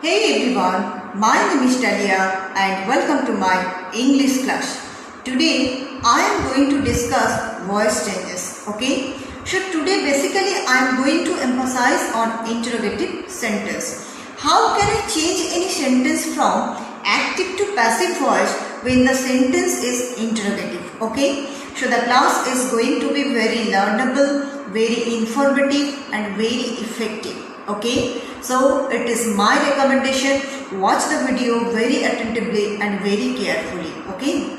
Hey everyone, my name is Talia and welcome to my English class. Today I am going to discuss voice changes. Okay? So today basically I am going to emphasize on interrogative sentence. How can I change any sentence from active to passive voice when the sentence is interrogative? Okay? So the class is going to be very learnable, very informative and very effective. Okay, so it is my recommendation, watch the video very attentively and very carefully. Okay,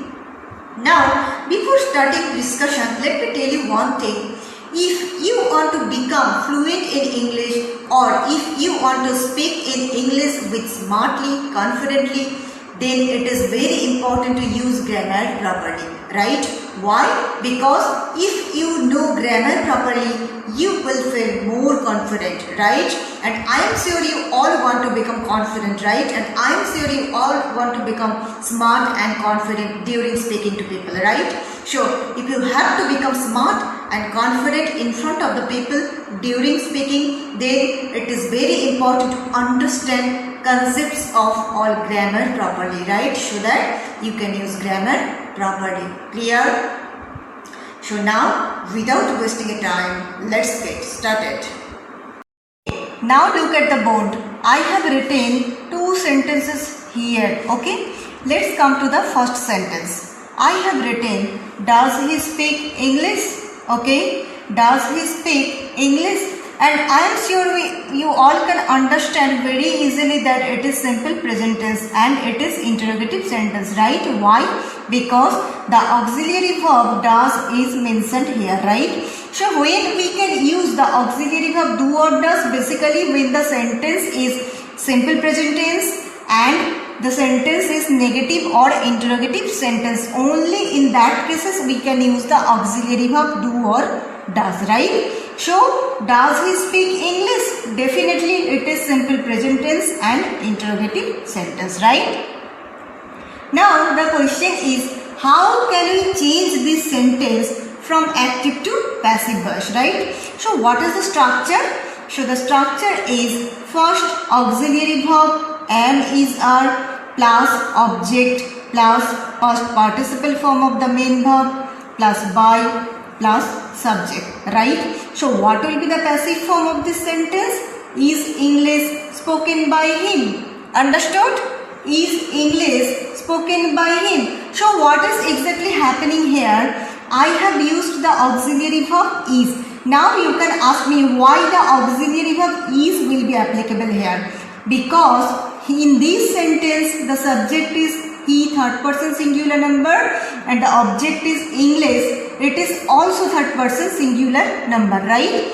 now before starting discussion, let me tell you one thing. If you want to become fluent in English or if you want to speak in English with smartly, confidently, then it is very important to use grammar properly, right? Why? Because if you know grammar properly, you will feel more confident, right? And I am sure you all want to become confident, right? And I am sure you all want to become smart and confident during speaking to people, right? So, if you have to become smart and confident in front of the people during speaking, then it is very important to understand concepts of all grammar properly, right? So that you can use grammar properly. Clear? So now, without wasting a time, let's get started. Now look at the board. I have written two sentences here. Okay? Let's come to the first sentence. I have written, does he speak English? Okay? Does he speak English? And I am sure you all can understand very easily that it is simple present tense and it is interrogative sentence, right? Why? Because the auxiliary verb does is mentioned here, right? So when we can use the auxiliary verb do or does, basically when the sentence is simple present tense and the sentence is negative or interrogative sentence, only in that cases we can use the auxiliary verb do or does, right? So, does he speak English? Definitely it is simple present tense and interrogative sentence, right? Now the question is, how can we change this sentence from active to passive voice, right? So what is the structure? So the structure is first auxiliary verb am is are plus object plus past participle form of the main verb plus by plus subject, right? So what will be the passive form of this sentence? Is English spoken by him? Understood? Is English spoken by him? So what is exactly happening here? I have used the auxiliary verb is. Now you can ask me why the auxiliary verb is will be applicable here. Because in this sentence the subject is he, third person singular number, and the object is English. It is also third person singular number, right?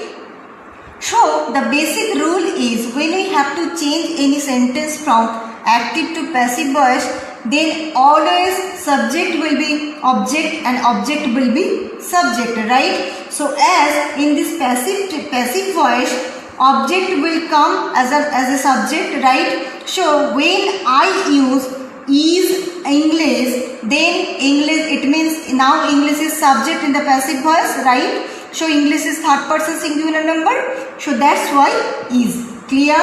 So the basic rule is when we have to change any sentence from active to passive voice, then always subject will be object and object will be subject, right? So as in this passive voice, object will come as a subject, right? So when I use is English, then English, it means now English is subject in the passive voice, right? So English is third person singular number, so that's why is. Clear?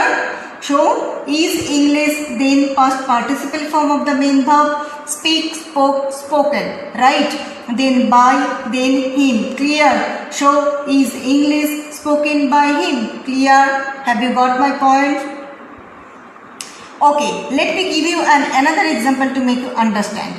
So is English, then past participle form of the main verb, speak, spoke, spoken, right? Then by, then him. Clear? So is English spoken by him? Clear? Have you got my point? Okay, let me give you another example to make you understand.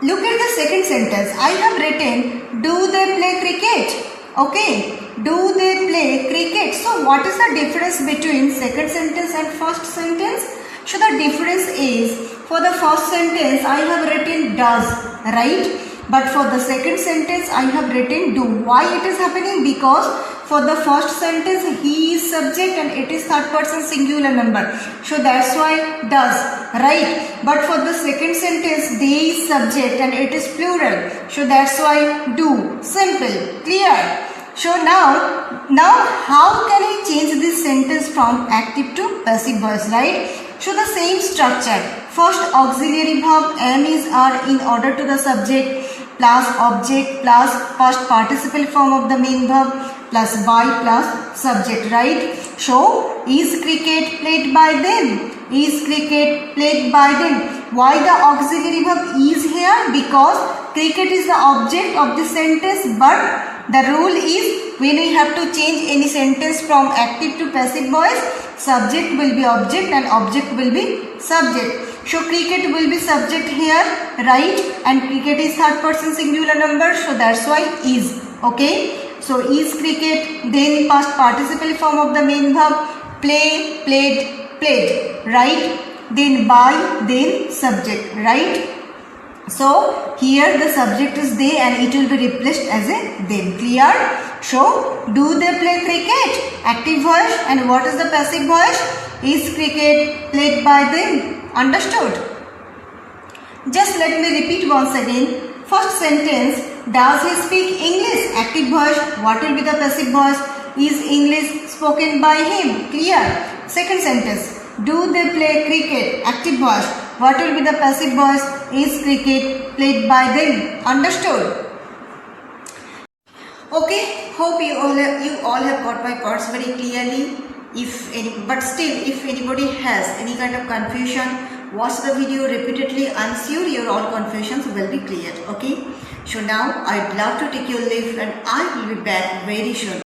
Look at the second sentence. I have written, do they play cricket? Okay, do they play cricket? So what is the difference between second sentence and first sentence? So the difference is, for the first sentence I have written does, right? But for the second sentence I have written do. Why it is happening? Because for the first sentence he is subject and it is third person singular number. So that's why does, right? But for the second sentence they is subject and it is plural. So that's why do. Simple. Clear? So now how can I change this sentence from active to passive voice, right? So the same structure. First auxiliary verb am is are in order to the subject plus object plus past participle form of the main verb plus by plus subject, right? So, is cricket played by them? Is cricket played by them? Why the auxiliary verb is here? Because cricket is the object of the sentence, but the rule is when we have to change any sentence from active to passive voice, subject will be object and object will be subject. So cricket will be subject here, right? And cricket is third person singular number, so that's why is. Okay. So is cricket, then past participle form of the main verb, play, played, played, right? Then by, then subject, right? So here the subject is they and it will be replaced as a them. Clear? So do they play cricket? Active voice. And what is the passive voice? Is cricket played by them? Understood? Just let me repeat once again. First sentence, does he speak English? Active voice. What will be the passive voice? Is English spoken by him? Clear? Second sentence, do they play cricket? Active voice. What will be the passive voice? Is cricket played by them? Understood? Okay, hope you all have got my parts very clearly. But still, if anybody has any kind of confusion, watch the video repeatedly. I'm sure your all confusions will be cleared. Okay. So now I'd love to take your leave and I will be back very soon.